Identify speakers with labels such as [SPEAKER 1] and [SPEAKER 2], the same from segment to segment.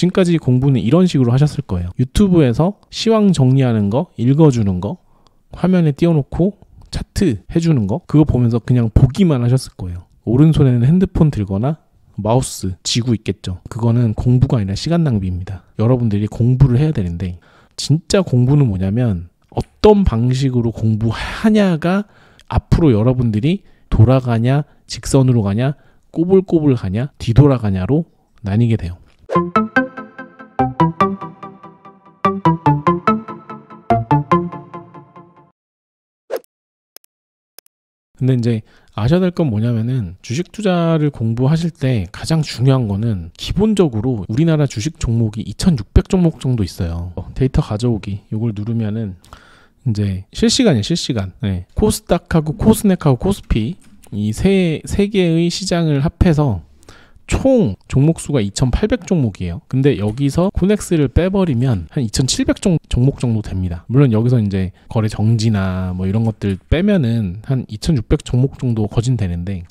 [SPEAKER 1] 지금까지 공부는 이런 식으로 하셨을 거예요. 유튜브에서 시황 정리하는 거, 읽어주는 거, 화면에 띄워놓고 차트 해주는 거, 그거 보면서 그냥 보기만 하셨을 거예요. 오른손에는 핸드폰 들거나 마우스 쥐고 있겠죠. 그거는 공부가 아니라 시간 낭비입니다. 여러분들이 공부를 해야 되는데, 진짜 공부는 뭐냐면 어떤 방식으로 공부하냐가 앞으로 여러분들이 돌아가냐, 직선으로 가냐, 꼬불꼬불 가냐, 뒤돌아가냐로 나뉘게 돼요. 근데 이제 아셔야 될 건 뭐냐면은 주식 투자를 공부하실 때 가장 중요한 거는 기본적으로 우리나라 주식 종목이 2600 종목 정도 있어요. 데이터 가져오기 요걸 누르면은 이제 실시간이에요. 실시간. 네. 코스닥하고 코스닥하고 코스피 이 세 개의 시장을 합해서 총 종목 수가 2800 종목이에요. 근데 여기서 코넥스를 빼버리면 한 2700 종목 정도 됩니다. 물론 여기서 이제 거래 정지나 뭐 이런 것들 빼면은 한 2600 종목 정도 거진되는데,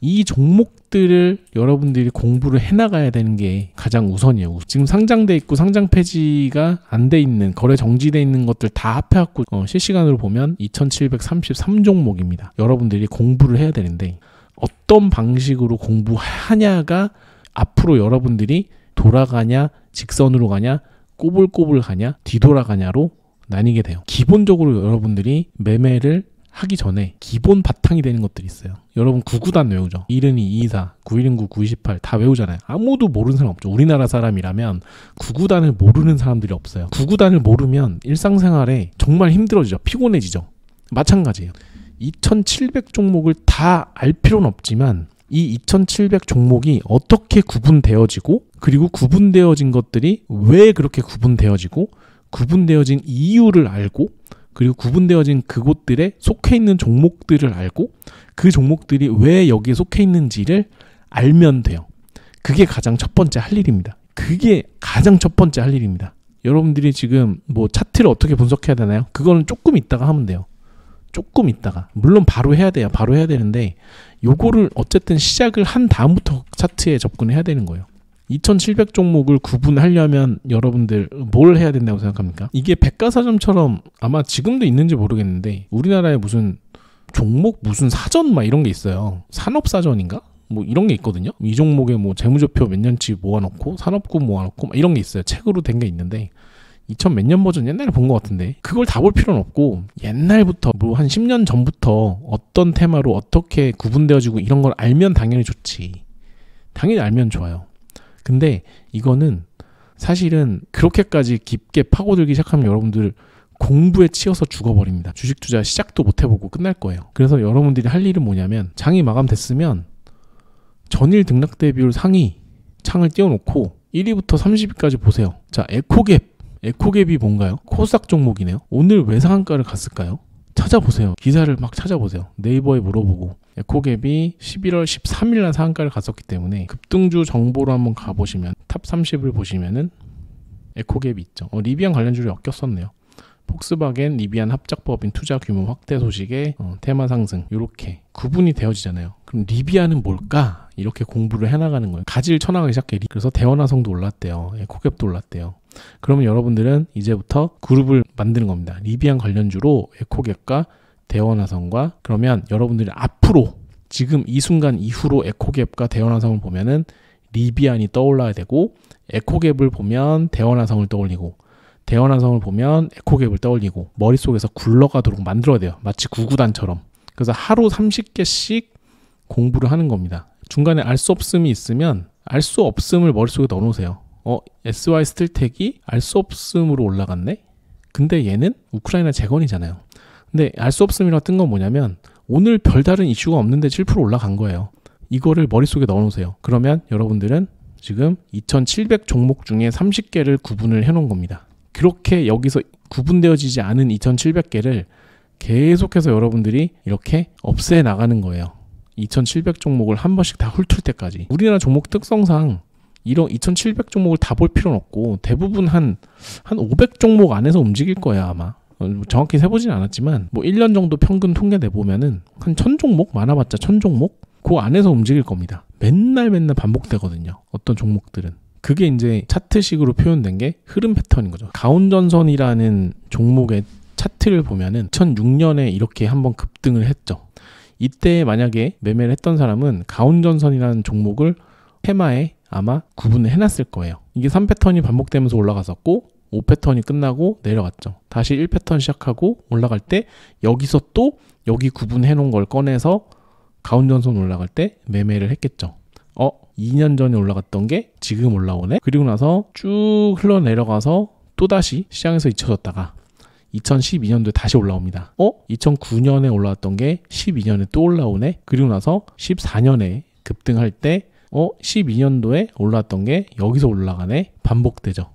[SPEAKER 1] 이 종목들을 여러분들이 공부를 해나가야 되는 게 가장 우선이에요. 지금 상장돼 있고 상장 폐지가 안 돼 있는, 거래 정지돼 있는 것들 다 합해갖고 실시간으로 보면 2733 종목입니다. 여러분들이 공부를 해야 되는데, 어떤 방식으로 공부하냐가 앞으로 여러분들이 돌아가냐, 직선으로 가냐, 꼬불꼬불 가냐, 뒤돌아가냐로 나뉘게 돼요. 기본적으로 여러분들이 매매를 하기 전에 기본 바탕이 되는 것들이 있어요. 여러분 99단 외우죠. 112, 224, 9119, 9218 다 외우잖아요. 아무도 모르는 사람 없죠. 우리나라 사람이라면 99단을 모르는 사람들이 없어요. 99단을 모르면 일상생활에 정말 힘들어지죠. 피곤해지죠. 마찬가지예요. 2700 종목을 다 알 필요는 없지만 이 2700 종목이 어떻게 구분되어지고, 그리고 구분되어진 것들이 왜 그렇게 구분되어지고, 구분되어진 이유를 알고, 그리고 구분되어진 그곳들에 속해 있는 종목들을 알고, 그 종목들이 왜 여기에 속해 있는지를 알면 돼요. 그게 가장 첫 번째 할 일입니다. 그게 가장 첫 번째 할 일입니다. 여러분들이 지금 뭐 차트를 어떻게 분석해야 되나요? 그거는 조금 있다가 하면 돼요. 조금 있다가. 물론 바로 해야 돼요. 바로 해야 되는데, 요거를 어쨌든 시작을 한 다음부터 차트에 접근해야 되는 거예요. 2700 종목을 구분하려면 여러분들 뭘 해야 된다고 생각합니까? 이게 백과사전처럼 아마 지금도 있는지 모르겠는데, 우리나라에 무슨 종목 무슨 사전 막 이런 게 있어요. 산업사전인가? 뭐 이런 게 있거든요. 이 종목에 뭐 재무제표 몇 년치 모아놓고 산업구 모아놓고 막 이런 게 있어요. 책으로 된 게 있는데, 2000 몇 년 버전 옛날에 본 것 같은데, 그걸 다 볼 필요는 없고 옛날부터 뭐 한 10년 전부터 어떤 테마로 어떻게 구분되어지고 이런 걸 알면 당연히 좋지. 당연히 알면 좋아요. 근데 이거는 사실은 그렇게까지 깊게 파고들기 시작하면 여러분들 공부에 치여서 죽어버립니다. 주식 투자 시작도 못 해보고 끝날 거예요. 그래서 여러분들이 할 일은 뭐냐면, 장이 마감됐으면 전일 등락 대비율 상위 창을 띄워놓고 1위부터 30위까지 보세요. 자, 에코갭이 뭔가요? 코스닥 종목이네요. 오늘 왜 상한가를 갔을까요? 찾아보세요. 기사를 막 찾아보세요. 네이버에 물어보고. 에코갭이 11월 13일 날 상한가를 갔었기 때문에 급등주 정보로 한번 가보시면 탑 30을 보시면은 에코갭이 있죠. 리비안 관련주를 엮였었네요. 폭스바겐, 리비안 합작법인 투자 규모 확대 소식에 테마 상승, 이렇게 구분이 되어지잖아요. 그럼 리비안은 뭘까? 이렇게 공부를 해나가는 거예요. 가지를 쳐나가기 시작해. 그래서 대원화성도 올랐대요. 에코갭도 올랐대요. 그러면 여러분들은 이제부터 그룹을 만드는 겁니다. 리비안 관련주로 에코갭과 대원화성과, 그러면 여러분들이 앞으로 지금 이 순간 이후로 에코갭과 대원화성을 보면은 리비안이 떠올라야 되고, 에코갭을 보면 대원화성을 떠올리고, 대원화성을 보면 에코갭을 떠올리고, 머릿속에서 굴러가도록 만들어야 돼요. 마치 99단처럼. 그래서 하루 30개씩 공부를 하는 겁니다. 중간에 알 수 없음이 있으면 알 수 없음을 머릿속에 넣어놓으세요. SY 스틸텍이 알 수 없음으로 올라갔네? 근데 얘는 우크라이나 재건이잖아요. 근데 알 수 없음이라고 뜬 건 뭐냐면, 오늘 별다른 이슈가 없는데 7% 올라간 거예요. 이거를 머릿속에 넣어놓으세요. 그러면 여러분들은 지금 2700 종목 중에 30개를 구분을 해놓은 겁니다. 그렇게 여기서 구분되어지지 않은 2700개를 계속해서 여러분들이 이렇게 없애 나가는 거예요. 2700 종목을 한 번씩 다 훑을 때까지. 우리나라 종목 특성상 이런 2700 종목을 다 볼 필요는 없고, 대부분 한 500 종목 안에서 움직일 거예요, 아마. 정확히 세보진 않았지만 뭐 1년 정도 평균 통계 내보면은 한 1000 종목? 많아봤자 1000 종목? 그 안에서 움직일 겁니다. 맨날 반복되거든요, 어떤 종목들은. 그게 이제 차트식으로 표현된 게 흐름 패턴인 거죠. 가온전선이라는 종목의 차트를 보면은 2006년에 이렇게 한번 급등을 했죠. 이때 만약에 매매를 했던 사람은 가온전선이라는 종목을 테마에 아마 구분을 해놨을 거예요. 이게 3패턴이 반복되면서 올라갔었고 5패턴이 끝나고 내려갔죠. 다시 1패턴 시작하고 올라갈 때 여기서 또 여기 구분해 놓은 걸 꺼내서 가온전선 올라갈 때 매매를 했겠죠. 2년 전에 올라갔던 게 지금 올라오네. 그리고 나서 쭉 흘러내려가서 또다시 시장에서 잊혀졌다가 2012년도에 다시 올라옵니다. 2009년에 올라왔던 게 12년에 또 올라오네. 그리고 나서 14년에 급등할 때 12년도에 올라왔던 게 여기서 올라가네. 반복되죠.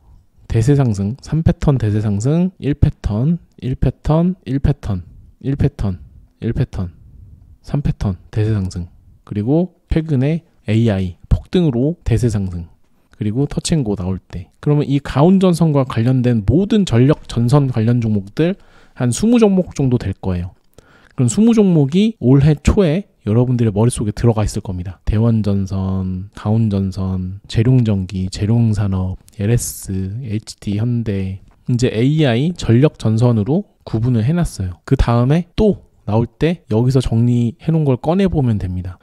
[SPEAKER 1] 대세상승, 3패턴 대세상승, 1패턴, 1패턴, 1패턴, 1패턴, 1패턴, 3패턴 대세상승. 그리고 최근에 AI 폭등으로 대세상승. 그리고 터치앤고 나올 때. 그러면 이 가온전선과 관련된 모든 전력 전선 관련 종목들 한 20종목 정도 될 거예요. 그럼 20종목이 올해 초에 여러분들의 머릿속에 들어가 있을 겁니다. 대원전선, 가온전선, 재룡전기, 재룡산업, LS, HD, 현대. 이제 AI 전력전선으로 구분을 해놨어요. 그 다음에 또 나올 때 여기서 정리해 놓은 걸 꺼내보면 됩니다.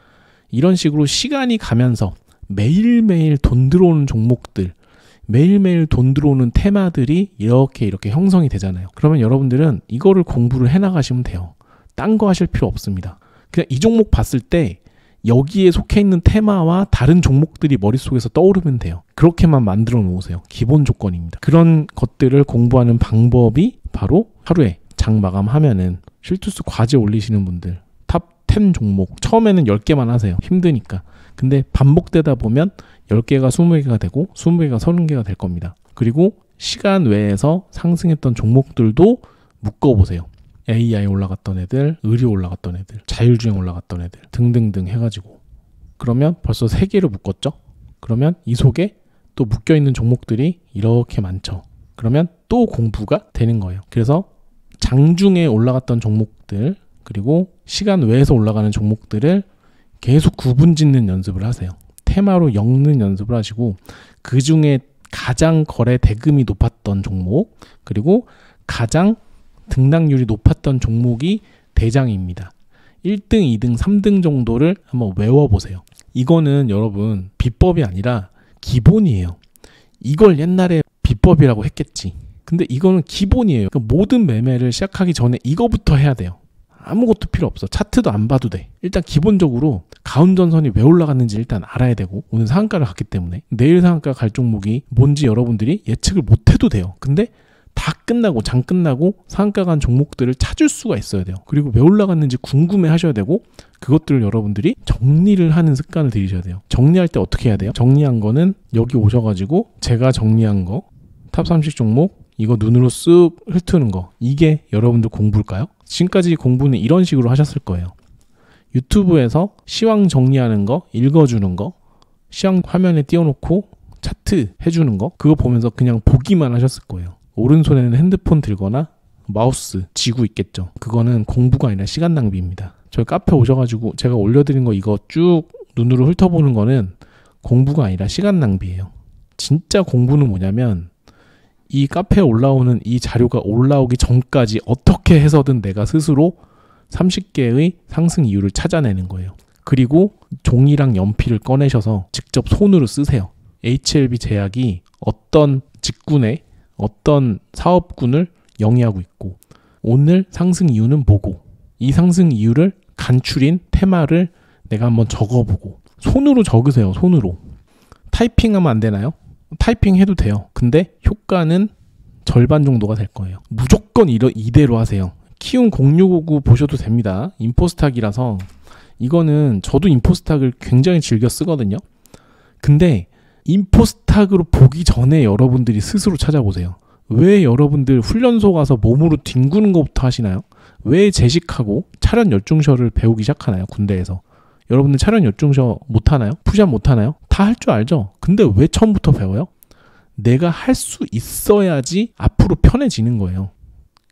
[SPEAKER 1] 이런 식으로 시간이 가면서 매일매일 돈 들어오는 종목들, 매일매일 돈 들어오는 테마들이 이렇게 형성이 되잖아요. 그러면 여러분들은 이거를 공부를 해나가시면 돼요. 딴 거 하실 필요 없습니다. 그냥 이 종목 봤을 때 여기에 속해 있는 테마와 다른 종목들이 머릿속에서 떠오르면 돼요. 그렇게만 만들어 놓으세요. 기본 조건입니다. 그런 것들을 공부하는 방법이 바로 하루에 장 마감하면은 실투스 과제 올리시는 분들 탑 10 종목 처음에는 10개만 하세요. 힘드니까. 근데 반복되다 보면 10개가 20개가 되고 20개가 30개가 될 겁니다. 그리고 시간 외에서 상승했던 종목들도 묶어보세요. AI 올라갔던 애들, 의류 올라갔던 애들, 자율주행 올라갔던 애들 등등등 해가지고 그러면 벌써 3개를 묶었죠? 그러면 이 속에 또 묶여있는 종목들이 이렇게 많죠. 그러면 또 공부가 되는 거예요. 그래서 장중에 올라갔던 종목들 그리고 시간 외에서 올라가는 종목들을 계속 구분 짓는 연습을 하세요. 테마로 엮는 연습을 하시고 그 중에 가장 거래 대금이 높았던 종목 그리고 가장 등락률이 높았던 종목이 대장입니다. 1등, 2등, 3등 정도를 한번 외워보세요. 이거는 여러분 비법이 아니라 기본이에요. 이걸 옛날에 비법이라고 했겠지. 근데 이거는 기본이에요. 그러니까 모든 매매를 시작하기 전에 이거부터 해야 돼요. 아무것도 필요 없어. 차트도 안 봐도 돼. 일단 기본적으로 가온전선이 왜 올라갔는지 일단 알아야 되고 오늘 상한가를 갔기 때문에 내일 상한가 갈 종목이 뭔지 여러분들이 예측을 못해도 돼요. 근데 다 끝나고 장 끝나고 상한가 간 종목들을 찾을 수가 있어야 돼요. 그리고 왜 올라갔는지 궁금해 하셔야 되고 그것들을 여러분들이 정리를 하는 습관을 들이셔야 돼요. 정리할 때 어떻게 해야 돼요? 정리한 거는 여기 오셔가지고 제가 정리한 거 탑 30 종목 이거 눈으로 쓱 훑는 거 이게 여러분들 공부일까요? 지금까지 공부는 이런 식으로 하셨을 거예요. 유튜브에서 시황 정리하는 거 읽어주는 거 시황 화면에 띄워놓고 차트 해주는 거 그거 보면서 그냥 보기만 하셨을 거예요. 오른손에는 핸드폰 들거나 마우스 쥐고 있겠죠. 그거는 공부가 아니라 시간 낭비입니다. 저희 카페 오셔가지고 제가 올려드린 거 이거 쭉 눈으로 훑어보는 거는 공부가 아니라 시간 낭비예요. 진짜 공부는 뭐냐면 이 카페에 올라오는 이 자료가 올라오기 전까지 어떻게 해서든 내가 스스로 30개의 상승 이유를 찾아내는 거예요. 그리고 종이랑 연필을 꺼내셔서 직접 손으로 쓰세요. HLB 제약이 어떤 직군에 어떤 사업군을 영위하고 있고 오늘 상승 이유는 뭐고 이 상승 이유를 간추린 테마를 내가 한번 적어보고 손으로 적으세요. 손으로. 타이핑하면 안 되나요? 타이핑해도 돼요. 근데 효과는 절반 정도가 될 거예요. 무조건 이대로 하세요. 키움 0659 보셔도 됩니다. 인포스탁이라서 이거는 저도 인포스탁을 굉장히 즐겨 쓰거든요. 근데 인포스탁으로 보기 전에 여러분들이 스스로 찾아보세요. 왜 여러분들 훈련소 가서 몸으로 뒹구는 것부터 하시나요? 왜 제식하고 차련 열중셔를 배우기 시작하나요? 군대에서. 여러분들 차련 열중셔 못하나요? 푸시업 못하나요? 다 할 줄 알죠? 근데 왜 처음부터 배워요? 내가 할 수 있어야지 앞으로 편해지는 거예요.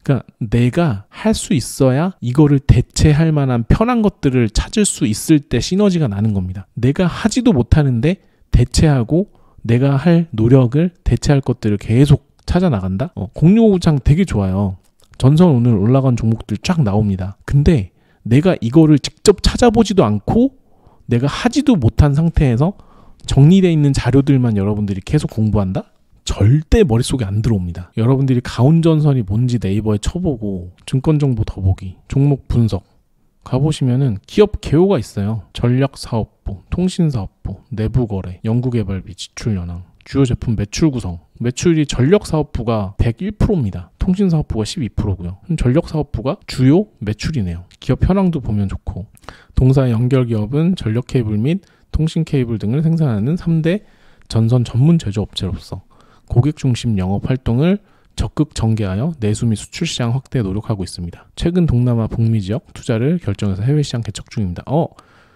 [SPEAKER 1] 그러니까 내가 할 수 있어야 이거를 대체할 만한 편한 것들을 찾을 수 있을 때 시너지가 나는 겁니다. 내가 하지도 못하는데 대체하고 내가 할 노력을 대체할 것들을 계속 찾아 나간다? 0659창 되게 좋아요. 전선 오늘 올라간 종목들 쫙 나옵니다. 근데 내가 이거를 직접 찾아보지도 않고 내가 하지도 못한 상태에서 정리되어 있는 자료들만 여러분들이 계속 공부한다? 절대 머릿속에 안 들어옵니다. 여러분들이 가온전선이 뭔지 네이버에 쳐보고 증권정보 더보기, 종목 분석 가보시면은 기업 개요가 있어요. 전력사업부, 통신사업부, 내부거래, 연구개발비, 지출현황, 주요 제품 매출 구성. 매출이 전력사업부가 101%입니다. 통신사업부가 12%고요. 전력사업부가 주요 매출이네요. 기업 현황도 보면 좋고, 동사의 연결기업은 전력 케이블 및 통신 케이블 등을 생산하는 3대 전선 전문 제조업체로서 고객 중심 영업 활동을 적극 전개하여 내수 및 수출 시장 확대에 노력하고 있습니다. 최근 동남아 북미 지역 투자를 결정해서 해외 시장 개척 중입니다.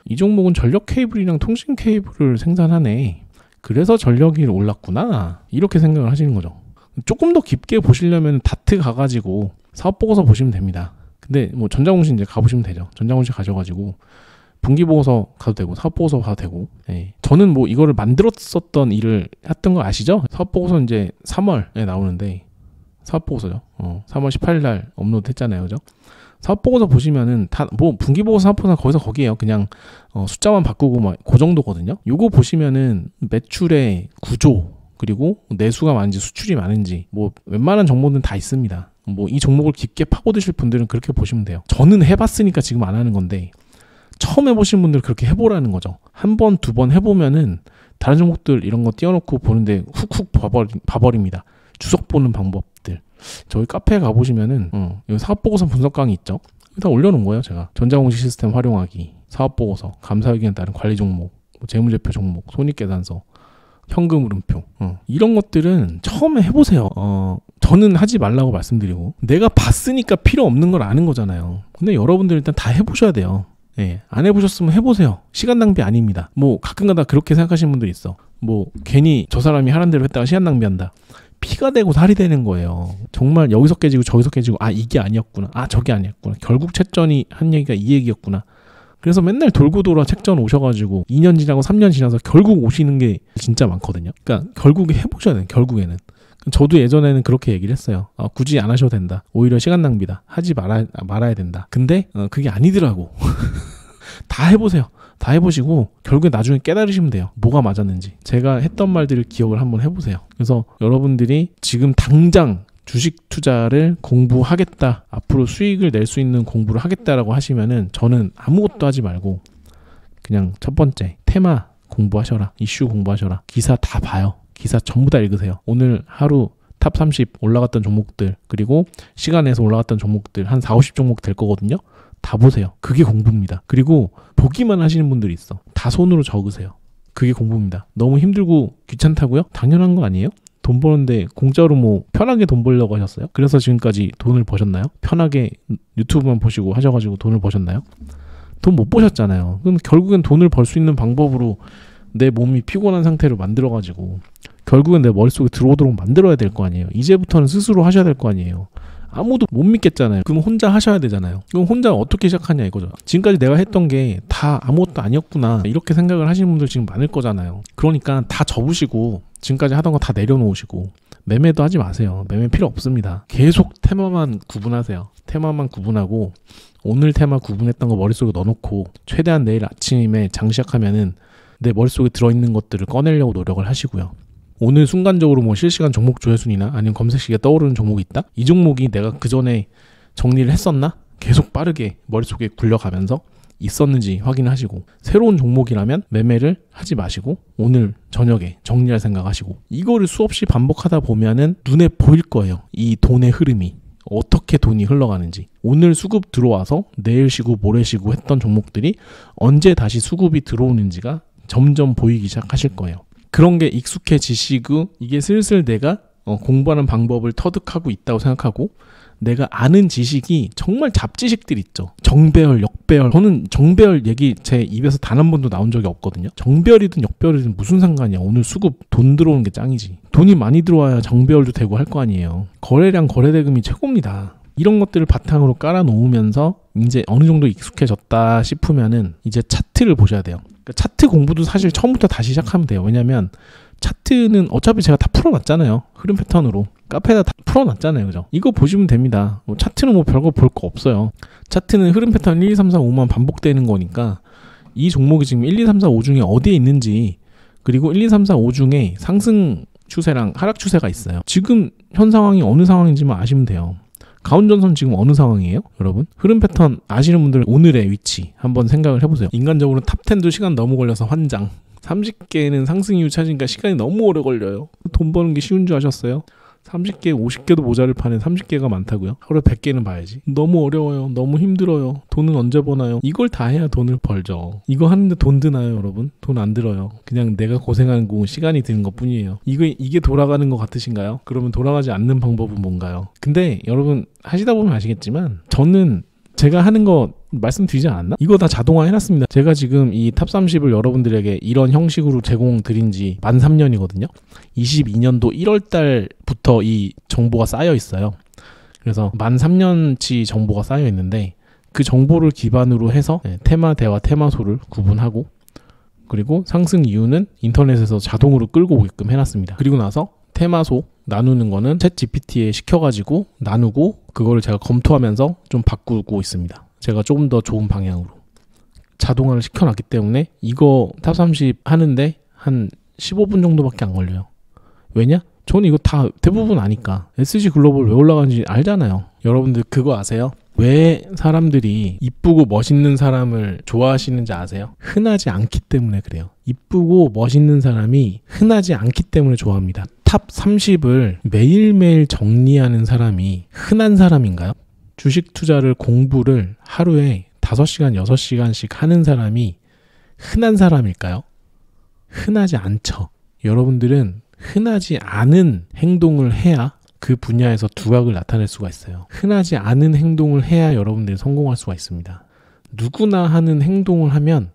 [SPEAKER 1] 이 종목은 전력 케이블이랑 통신 케이블을 생산하네. 그래서 전력이 올랐구나. 이렇게 생각을 하시는 거죠. 조금 더 깊게 보시려면 다트 가가지고 사업 보고서 보시면 됩니다. 근데 뭐 전자공시 이제 가보시면 되죠. 전자공시 가셔가지고 분기 보고서 가도 되고 사업 보고서 봐도 되고. 예. 저는 뭐 이거를 만들었었던 일을 했던 거 아시죠? 사업 보고서 이제 3월에 나오는데 사업 보고서죠. 3월 18일 날 업로드 했잖아요. 그죠? 사업 보고서 보시면은 다 뭐 분기 보고서 사업 보고서 거기서 거기에요. 그냥 숫자만 바꾸고 막 그 정도거든요. 요거 보시면은 매출의 구조 그리고 내수가 많은지 수출이 많은지 뭐 웬만한 정보는 다 있습니다. 뭐 이 종목을 깊게 파고드실 분들은 그렇게 보시면 돼요. 저는 해봤으니까 지금 안 하는 건데 처음 해보신 분들 그렇게 해보라는 거죠. 한 번, 두 번 해보면은 다른 종목들 이런 거 띄워놓고 보는데 훅훅 봐버립니다. 주석 보는 방법들. 저희 카페에 가보시면은 여기 사업보고서 분석 강의 있죠. 다 올려놓은 거예요. 제가 전자공시 시스템 활용하기, 사업보고서, 감사의견에 따른 관리 종목, 재무제표 종목, 손익계산서, 현금 흐름표 이런 것들은 처음에 해보세요. 저는 하지 말라고 말씀드리고 내가 봤으니까 필요 없는 걸 아는 거잖아요. 근데 여러분들 일단 다 해보셔야 돼요. 예, 안 해보셨으면 해보세요. 시간 낭비 아닙니다. 뭐 가끔가다 그렇게 생각하시는 분들이 있어. 뭐 괜히 저 사람이 하는 대로 했다가 시간 낭비한다. 피가 되고 살이 되는 거예요. 정말 여기서 깨지고 저기서 깨지고 이게 아니었구나. 저게 아니었구나. 결국 책전이 한 얘기가 이 얘기였구나. 그래서 맨날 돌고 돌아 책전 오셔가지고 2년 지나고 3년 지나서 결국 오시는 게 진짜 많거든요. 그러니까 결국에 해보셔야 돼요. 결국에는. 저도 예전에는 그렇게 얘기를 했어요. 굳이 안 하셔도 된다. 오히려 시간 낭비다. 하지 말아야 된다. 근데 그게 아니더라고. 다 해보세요. 다 해보시고 결국에 나중에 깨달으시면 돼요. 뭐가 맞았는지. 제가 했던 말들을 기억을 한번 해보세요. 그래서 여러분들이 지금 당장 주식 투자를 공부하겠다. 앞으로 수익을 낼 수 있는 공부를 하겠다라고 하시면은 저는 아무것도 하지 말고 그냥 첫 번째 테마 공부하셔라. 이슈 공부하셔라. 기사 다 봐요. 기사 전부 다 읽으세요. 오늘 하루 탑 30 올라갔던 종목들 그리고 시간에서 올라갔던 종목들 한 4, 50종목 될 거거든요. 다 보세요. 그게 공부입니다. 그리고 보기만 하시는 분들이 있어. 다 손으로 적으세요. 그게 공부입니다. 너무 힘들고 귀찮다고요? 당연한 거 아니에요? 돈 버는데 공짜로 뭐 편하게 돈 벌려고 하셨어요? 그래서 지금까지 돈을 버셨나요? 편하게 유튜브만 보시고 하셔가지고 돈을 버셨나요? 돈 못 버셨잖아요. 그럼 결국엔 돈을 벌 수 있는 방법으로 내 몸이 피곤한 상태로 만들어가지고 결국엔 내 머릿속에 들어오도록 만들어야 될 거 아니에요. 이제부터는 스스로 하셔야 될 거 아니에요. 아무도 못 믿겠잖아요. 그럼 혼자 하셔야 되잖아요. 그럼 혼자 어떻게 시작하냐 이거죠. 지금까지 내가 했던 게 다 아무것도 아니었구나 이렇게 생각을 하시는 분들 지금 많을 거잖아요. 그러니까 다 접으시고 지금까지 하던 거 다 내려놓으시고 매매도 하지 마세요. 매매 필요 없습니다. 계속 테마만 구분하세요. 테마만 구분하고 오늘 테마 구분했던 거 머릿속에 넣어놓고 최대한 내일 아침에 장 시작하면은 내 머릿속에 들어있는 것들을 꺼내려고 노력을 하시고요. 오늘 순간적으로 뭐 실시간 종목 조회순위나 아니면 검색식에 떠오르는 종목이 있다? 이 종목이 내가 그 전에 정리를 했었나? 계속 빠르게 머릿속에 굴려가면서 있었는지 확인하시고 새로운 종목이라면 매매를 하지 마시고 오늘 저녁에 정리할 생각하시고 이거를 수없이 반복하다 보면은 눈에 보일 거예요. 이 돈의 흐름이 어떻게 돈이 흘러가는지 오늘 수급 들어와서 내일 쉬고 모레 쉬고 했던 종목들이 언제 다시 수급이 들어오는지가 점점 보이기 시작하실 거예요. 그런 게 익숙해지시고 이게 슬슬 내가 공부하는 방법을 터득하고 있다고 생각하고 내가 아는 지식이 정말 잡지식들 있죠. 정배열, 역배열. 저는 정배열 얘기 제 입에서 단 한 번도 나온 적이 없거든요. 정배열이든 역배열이든 무슨 상관이야. 오늘 수급 돈 들어오는 게 짱이지. 돈이 많이 들어와야 정배열도 되고 할 거 아니에요. 거래량 거래대금이 최고입니다. 이런 것들을 바탕으로 깔아 놓으면서 이제 어느 정도 익숙해졌다 싶으면은 이제 차트를 보셔야 돼요. 그러니까 차트 공부도 사실 처음부터 다시 시작하면 돼요. 왜냐면 차트는 어차피 제가 다 풀어놨잖아요. 흐름 패턴으로. 카페에다 다 풀어놨잖아요. 그죠? 이거 보시면 됩니다. 차트는 뭐 별거 볼 거 없어요. 차트는 흐름 패턴 1, 2, 3, 4, 5만 반복되는 거니까 이 종목이 지금 1, 2, 3, 4, 5 중에 어디에 있는지, 그리고 1, 2, 3, 4, 5 중에 상승 추세랑 하락 추세가 있어요. 지금 현 상황이 어느 상황인지만 아시면 돼요. 가운전선 지금 어느 상황이에요? 여러분? 흐름 패턴 아시는 분들 오늘의 위치 한번 생각을 해보세요. 인간적으로 탑10도 시간 너무 걸려서 환장. 30개는 상승 이후 찾으니까 시간이 너무 오래 걸려요. 돈 버는 게 쉬운 줄 아셨어요? 30개, 50개도 모자를 파는 30개가 많다고요? 하루에 100개는 봐야지. 너무 어려워요. 너무 힘들어요. 돈은 언제 버나요? 이걸 다 해야 돈을 벌죠. 이거 하는데 돈 드나요, 여러분? 돈 안 들어요. 그냥 내가 고생하는 거 시간이 드는 것 뿐이에요. 이게 돌아가는 것 같으신가요? 그러면 돌아가지 않는 방법은 뭔가요? 근데 여러분 하시다 보면 아시겠지만 저는 제가 하는 거 말씀드리지 않았나? 이거 다 자동화 해놨습니다. 제가 지금 이 탑30을 여러분들에게 이런 형식으로 제공드린 지 만 3년이거든요. 22년도 1월달부터 이 정보가 쌓여 있어요. 그래서 만 3년치 정보가 쌓여 있는데 그 정보를 기반으로 해서 테마대와 테마소를 구분하고, 그리고 상승 이유는 인터넷에서 자동으로 끌고 오게끔 해놨습니다. 그리고 나서 테마소 나누는 거는 챗 GPT에 시켜가지고 나누고, 그거를 제가 검토하면서 좀 바꾸고 있습니다. 제가 조금 더 좋은 방향으로 자동화를 시켜놨기 때문에 이거 탑30 하는데 한 15분 정도밖에 안 걸려요. 왜냐? 저는 이거 다 대부분 아니까. SG 글로벌 왜 올라가는지 알잖아요. 여러분들 그거 아세요? 왜 사람들이 이쁘고 멋있는 사람을 좋아하시는지 아세요? 흔하지 않기 때문에 그래요. 이쁘고 멋있는 사람이 흔하지 않기 때문에 좋아합니다. 탑 30을 매일매일 정리하는 사람이 흔한 사람인가요? 주식 투자를 공부를 하루에 5시간, 6시간씩 하는 사람이 흔한 사람일까요? 흔하지 않죠. 여러분들은 흔하지 않은 행동을 해야 그 분야에서 두각을 나타낼 수가 있어요. 흔하지 않은 행동을 해야 여러분들이 성공할 수가 있습니다. 누구나 하는 행동을 하면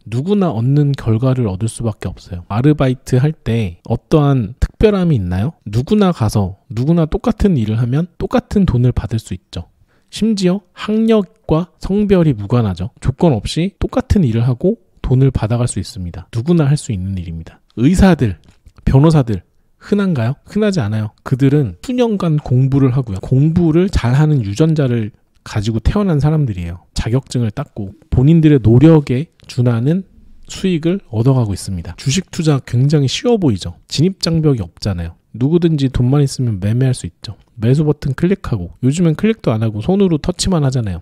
[SPEAKER 1] 누구나 얻는 결과를 얻을 수밖에 없어요. 아르바이트 할 때 어떠한 특별함이 있나요? 누구나 가서 누구나 똑같은 일을 하면 똑같은 돈을 받을 수 있죠. 심지어 학력과 성별이 무관하죠. 조건 없이 똑같은 일을 하고 돈을 받아갈 수 있습니다. 누구나 할 수 있는 일입니다. 의사들, 변호사들 흔한가요? 흔하지 않아요. 그들은 수년간 공부를 하고요. 공부를 잘하는 유전자를 가지고 태어난 사람들이에요. 자격증을 땄고 본인들의 노력에 준하는 수익을 얻어가고 있습니다. 주식 투자 굉장히 쉬워 보이죠? 진입장벽이 없잖아요. 누구든지 돈만 있으면 매매할 수 있죠. 매수 버튼 클릭하고, 요즘엔 클릭도 안 하고 손으로 터치만 하잖아요.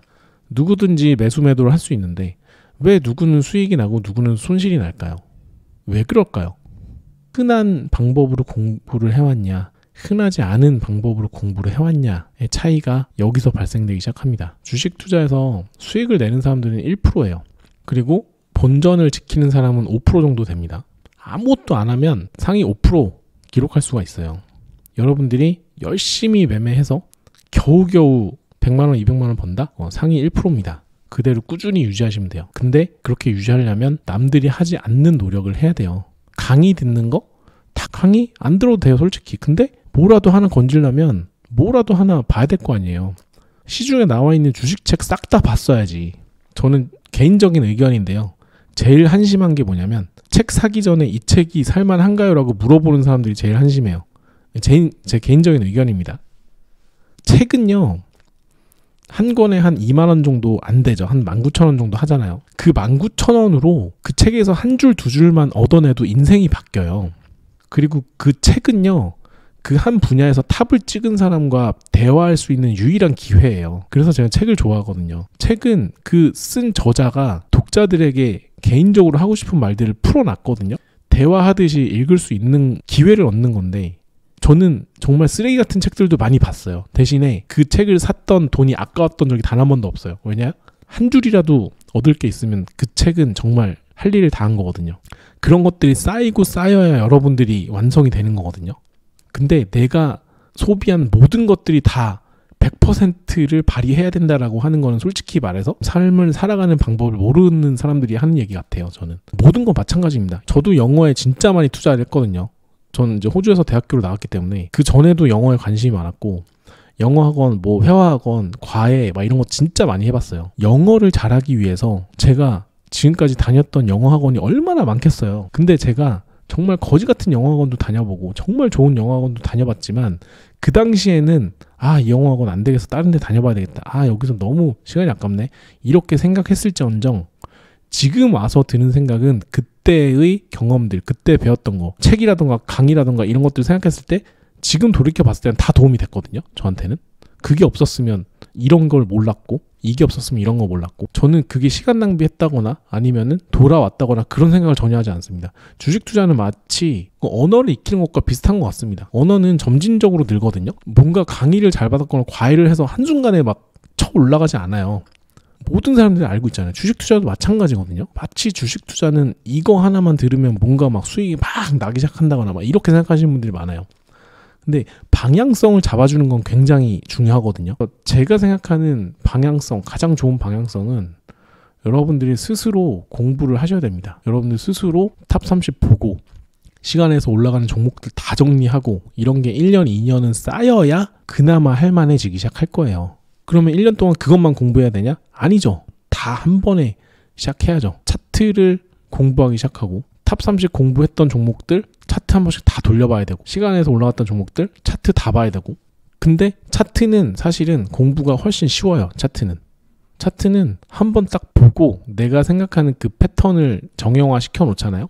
[SPEAKER 1] 누구든지 매수 매도를 할 수 있는데 왜 누구는 수익이 나고 누구는 손실이 날까요? 왜 그럴까요? 흔한 방법으로 공부를 해왔냐, 흔하지 않은 방법으로 공부를 해왔냐의 차이가 여기서 발생되기 시작합니다. 주식 투자에서 수익을 내는 사람들은 1%예요. 그리고 본전을 지키는 사람은 5% 정도 됩니다. 아무것도 안 하면 상위 5% 기록할 수가 있어요. 여러분들이 열심히 매매해서 겨우겨우 100만원, 200만원 번다? 상위 1%입니다. 그대로 꾸준히 유지하시면 돼요. 근데 그렇게 유지하려면 남들이 하지 않는 노력을 해야 돼요. 강의 듣는 거? 다 강의 안 들어도 돼요, 솔직히. 근데 뭐라도 하나 건지려면 뭐라도 하나 봐야 될 거 아니에요. 시중에 나와 있는 주식책 싹 다 봤어야지. 저는 개인적인 의견인데요. 제일 한심한 게 뭐냐면 책 사기 전에 이 책이 살만한가요? 라고 물어보는 사람들이 제일 한심해요. 제 개인적인 의견입니다. 책은요, 한 권에 한 2만원 정도 안 되죠. 한 19,000원 정도 하잖아요. 그 19,000원으로 그 책에서 한 줄, 두 줄만 얻어내도 인생이 바뀌어요. 그리고 그 책은요, 그 한 분야에서 탑을 찍은 사람과 대화할 수 있는 유일한 기회예요. 그래서 제가 책을 좋아하거든요. 책은 그 쓴 저자가 독자들에게 개인적으로 하고 싶은 말들을 풀어놨거든요. 대화하듯이 읽을 수 있는 기회를 얻는 건데, 저는 정말 쓰레기 같은 책들도 많이 봤어요. 대신에 그 책을 샀던 돈이 아까웠던 적이 단 한 번도 없어요. 왜냐? 한 줄이라도 얻을 게 있으면 그 책은 정말 할 일을 다 한 거거든요. 그런 것들이 쌓이고 쌓여야 여러분들이 완성이 되는 거거든요. 근데 내가 소비한 모든 것들이 다 100%를 발휘해야 된다라고 하는 거는 솔직히 말해서 삶을 살아가는 방법을 모르는 사람들이 하는 얘기 같아요. 저는 모든 건 마찬가지입니다. 저도 영어에 진짜 많이 투자를 했거든요. 저는 이제 호주에서 대학교를 나왔기 때문에 그 전에도 영어에 관심이 많았고, 영어 학원, 뭐 회화 학원, 과외 막 이런 거 진짜 많이 해봤어요. 영어를 잘하기 위해서 제가 지금까지 다녔던 영어 학원이 얼마나 많겠어요. 근데 제가 정말 거지 같은 영어학원도 다녀보고 정말 좋은 영어학원도 다녀봤지만 그 당시에는 이 영어학원 안 되겠어, 다른 데 다녀봐야 되겠다, 여기서 너무 시간이 아깝네, 이렇게 생각했을지언정 지금 와서 드는 생각은 그때의 경험들, 그때 배웠던 거, 책이라던가 강의라던가 이런 것들 생각했을 때 지금 돌이켜 봤을 때는 다 도움이 됐거든요. 저한테는. 그게 없었으면 이런 걸 몰랐고, 이게 없었으면 이런 거 몰랐고, 저는 그게 시간 낭비했다거나 아니면은 돌아왔다거나 그런 생각을 전혀 하지 않습니다. 주식 투자는 마치 언어를 익히는 것과 비슷한 것 같습니다. 언어는 점진적으로 늘거든요. 뭔가 강의를 잘 받았거나 과외를 해서 한순간에 막 쳐 올라가지 않아요. 모든 사람들이 알고 있잖아요. 주식 투자도 마찬가지거든요. 마치 주식 투자는 이거 하나만 들으면 뭔가 막 수익이 막 나기 시작한다거나 막 이렇게 생각하시는 분들이 많아요. 근데 방향성을 잡아주는 건 굉장히 중요하거든요. 제가 생각하는 방향성, 가장 좋은 방향성은 여러분들이 스스로 공부를 하셔야 됩니다. 여러분들 스스로 탑 30 보고 시간에서 올라가는 종목들 다 정리하고 이런 게 1년, 2년은 쌓여야 그나마 할만해지기 시작할 거예요. 그러면 1년 동안 그것만 공부해야 되냐? 아니죠. 다 한 번에 시작해야죠. 차트를 공부하기 시작하고 탑 30 공부했던 종목들 차트 한 번씩 다 돌려봐야 되고, 시간에서 올라갔던 종목들 차트 다 봐야 되고. 근데 차트는 사실은 공부가 훨씬 쉬워요. 차트는 한 번 딱 보고 내가 생각하는 그 패턴을 정형화 시켜 놓잖아요.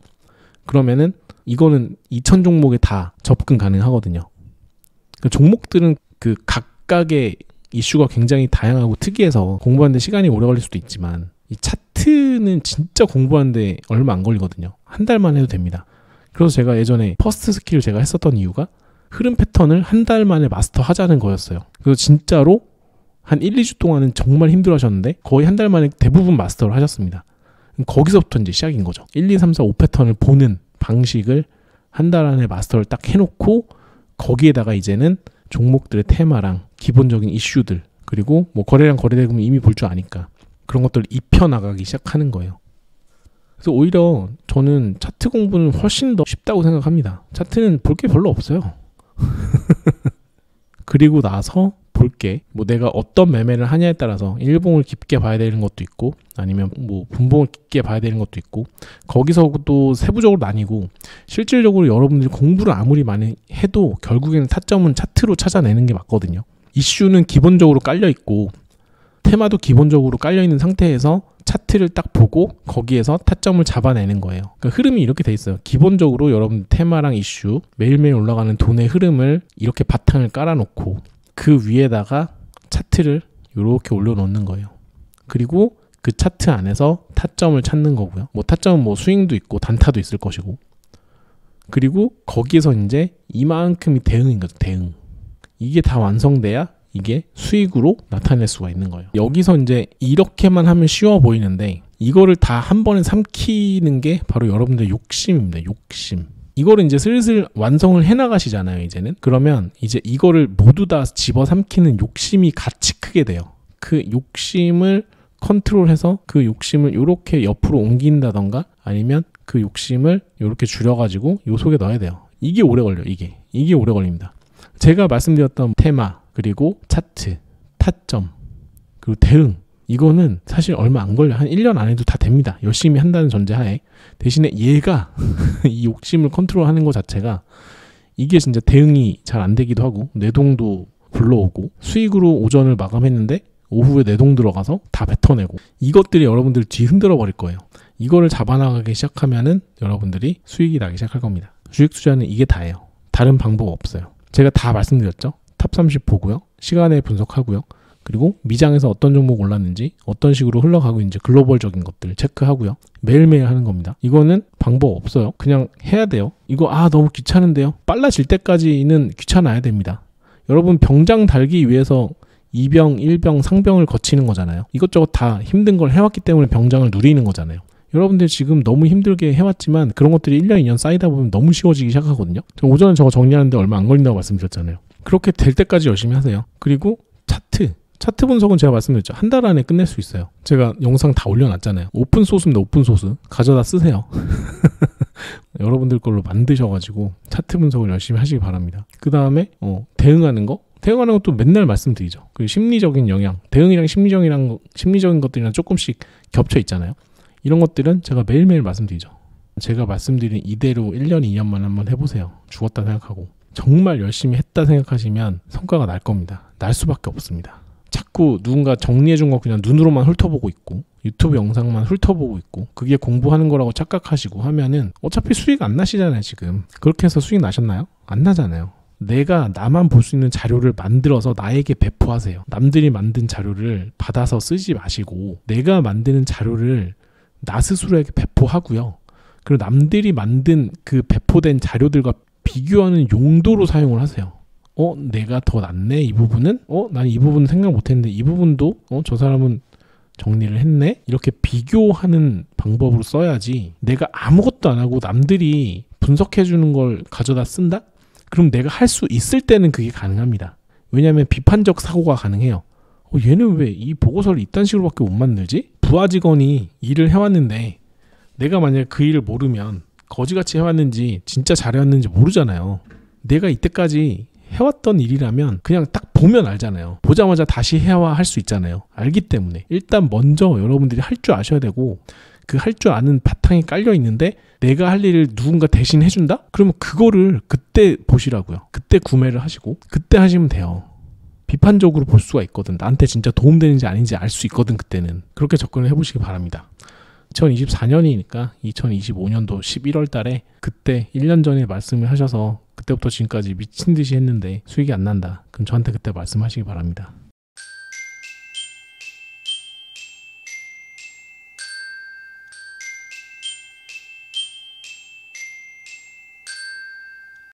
[SPEAKER 1] 그러면은 이거는 2000 종목에 다 접근 가능하거든요. 그 종목들은 그 각각의 이슈가 굉장히 다양하고 특이해서 공부하는데 시간이 오래 걸릴 수도 있지만, 이 차트는 진짜 공부하는데 얼마 안 걸리거든요. 한 달만 해도 됩니다. 그래서 제가 예전에 퍼스트 스킬을 제가 했었던 이유가 흐름 패턴을 한 달 만에 마스터 하자는 거였어요. 그래서 진짜로 한 1, 2주 동안은 정말 힘들어 하셨는데 거의 한 달 만에 대부분 마스터를 하셨습니다. 거기서부터 이제 시작인 거죠. 1, 2, 3, 4, 5 패턴을 보는 방식을 한 달 안에 마스터를 딱 해놓고 거기에다가 이제는 종목들의 테마랑 기본적인 이슈들, 그리고 뭐 거래량 거래대금은 이미 볼 줄 아니까 그런 것들을 입혀나가기 시작하는 거예요. 그래서 오히려 저는 차트 공부는 훨씬 더 쉽다고 생각합니다. 차트는 볼 게 별로 없어요. 그리고 나서 볼 게 뭐 내가 어떤 매매를 하냐에 따라서 일봉을 깊게 봐야 되는 것도 있고, 아니면 뭐 분봉을 깊게 봐야 되는 것도 있고, 거기서 또 세부적으로 나뉘고, 실질적으로 여러분들이 공부를 아무리 많이 해도 결국에는 타점은 차트로 찾아내는 게 맞거든요. 이슈는 기본적으로 깔려 있고 테마도 기본적으로 깔려 있는 상태에서 차트를 딱 보고 거기에서 타점을 잡아내는 거예요. 그러니까 흐름이 이렇게 돼 있어요. 기본적으로 여러분 테마랑 이슈, 매일매일 올라가는 돈의 흐름을 이렇게 바탕을 깔아놓고 그 위에다가 차트를 이렇게 올려놓는 거예요. 그리고 그 차트 안에서 타점을 찾는 거고요. 뭐 타점은 뭐 스윙도 있고 단타도 있을 것이고, 그리고 거기에서 이제 이만큼이 대응인 거죠. 대응. 이게 다 완성돼야 이게 수익으로 나타낼 수가 있는 거예요. 여기서 이제 이렇게만 하면 쉬워 보이는데 이거를 다 한 번에 삼키는 게 바로 여러분들의 욕심입니다. 욕심. 이거를 이제 슬슬 완성을 해나가시잖아요. 이제는. 그러면 이제 이거를 모두 다 집어삼키는 욕심이 같이 크게 돼요. 그 욕심을 컨트롤해서 그 욕심을 이렇게 옆으로 옮긴다던가 아니면 그 욕심을 이렇게 줄여가지고 요 속에 넣어야 돼요. 이게 오래 걸려요. 이게 오래 걸립니다. 제가 말씀드렸던 테마, 그리고 차트, 타점, 그리고 대응, 이거는 사실 얼마 안 걸려. 한 1년 안에도 다 됩니다. 열심히 한다는 전제하에. 대신에 얘가 이 욕심을 컨트롤하는 것 자체가 이게 진짜 대응이 잘 안 되기도 하고 뇌동도 불러오고, 수익으로 오전을 마감했는데 오후에 뇌동 들어가서 다 뱉어내고, 이것들이 여러분들 뒤 흔들어 버릴 거예요. 이거를 잡아나가기 시작하면은 여러분들이 수익이 나기 시작할 겁니다. 주식 투자는 이게 다예요. 다른 방법 없어요. 제가 다 말씀드렸죠. 탑 30 보고요. 시간에 분석하고요. 그리고 미장에서 어떤 종목 올랐는지, 어떤 식으로 흘러가고 있는지 글로벌적인 것들 체크하고요. 매일매일 하는 겁니다. 이거는 방법 없어요. 그냥 해야 돼요. 이거 너무 귀찮은데요. 빨라질 때까지는 귀찮아야 됩니다. 여러분 병장 달기 위해서 2병, 1병, 상병을 거치는 거잖아요. 이것저것 다 힘든 걸 해왔기 때문에 병장을 누리는 거잖아요. 여러분들 지금 너무 힘들게 해왔지만 그런 것들이 1년, 2년 쌓이다 보면 너무 쉬워지기 시작하거든요. 오전에 저거 정리하는데 얼마 안 걸린다고 말씀드렸잖아요. 그렇게 될 때까지 열심히 하세요. 그리고 차트 분석은 제가 말씀드렸죠. 한 달 안에 끝낼 수 있어요. 제가 영상 다 올려놨잖아요. 오픈소스입니다. 오픈소스. 가져다 쓰세요. 여러분들 걸로 만드셔가지고 차트 분석을 열심히 하시기 바랍니다. 그 다음에 대응하는 것도 맨날 말씀드리죠. 그리고 심리적인 영향, 대응이랑 심리적인 것들이랑 조금씩 겹쳐 있잖아요. 이런 것들은 제가 매일매일 말씀드리죠. 제가 말씀드린 이대로 1년, 2년만 한번 해보세요. 죽었다 생각하고. 정말 열심히 했다 생각하시면 성과가 날 겁니다. 날 수밖에 없습니다. 자꾸 누군가 정리해준 거 그냥 눈으로만 훑어보고 있고 유튜브 영상만 훑어보고 있고 그게 공부하는 거라고 착각하시고 하면은 어차피 수익 안 나시잖아요. 지금 그렇게 해서 수익 나셨나요? 안 나잖아요. 내가 나만 볼 수 있는 자료를 만들어서 나에게 배포하세요. 남들이 만든 자료를 받아서 쓰지 마시고 내가 만드는 자료를 나 스스로에게 배포하고요. 그리고 남들이 만든 그 배포된 자료들과 비교하는 용도로 사용을 하세요. 내가 더 낫네 이 부분은? 난 이 부분 생각 못했는데 이 부분도 저 사람은 정리를 했네? 이렇게 비교하는 방법으로 써야지. 내가 아무것도 안 하고 남들이 분석해주는 걸 가져다 쓴다? 그럼 내가 할 수 있을 때는 그게 가능합니다. 왜냐하면 비판적 사고가 가능해요. 얘는 왜 이 보고서를 이딴 식으로밖에 못 만들지? 부하 직원이 일을 해왔는데 내가 만약에 그 일을 모르면 거지같이 해왔는지 진짜 잘해왔는지 모르잖아요. 내가 이때까지 해왔던 일이라면 그냥 딱 보면 알잖아요. 보자마자 다시 해와 할 수 있잖아요. 알기 때문에 일단 먼저 여러분들이 할 줄 아셔야 되고 그 할 줄 아는 바탕이 깔려 있는데 내가 할 일을 누군가 대신 해준다? 그러면 그거를 그때 보시라고요. 그때 구매를 하시고 그때 하시면 돼요. 비판적으로 볼 수가 있거든. 나한테 진짜 도움되는지 아닌지 알 수 있거든. 그때는. 그렇게 접근을 해보시기 바랍니다. 2024년이니까 2025년도 11월 달에 그때 1년 전에 말씀을 하셔서 그때부터 지금까지 미친 듯이 했는데 수익이 안 난다. 그럼 저한테 그때 말씀하시기 바랍니다.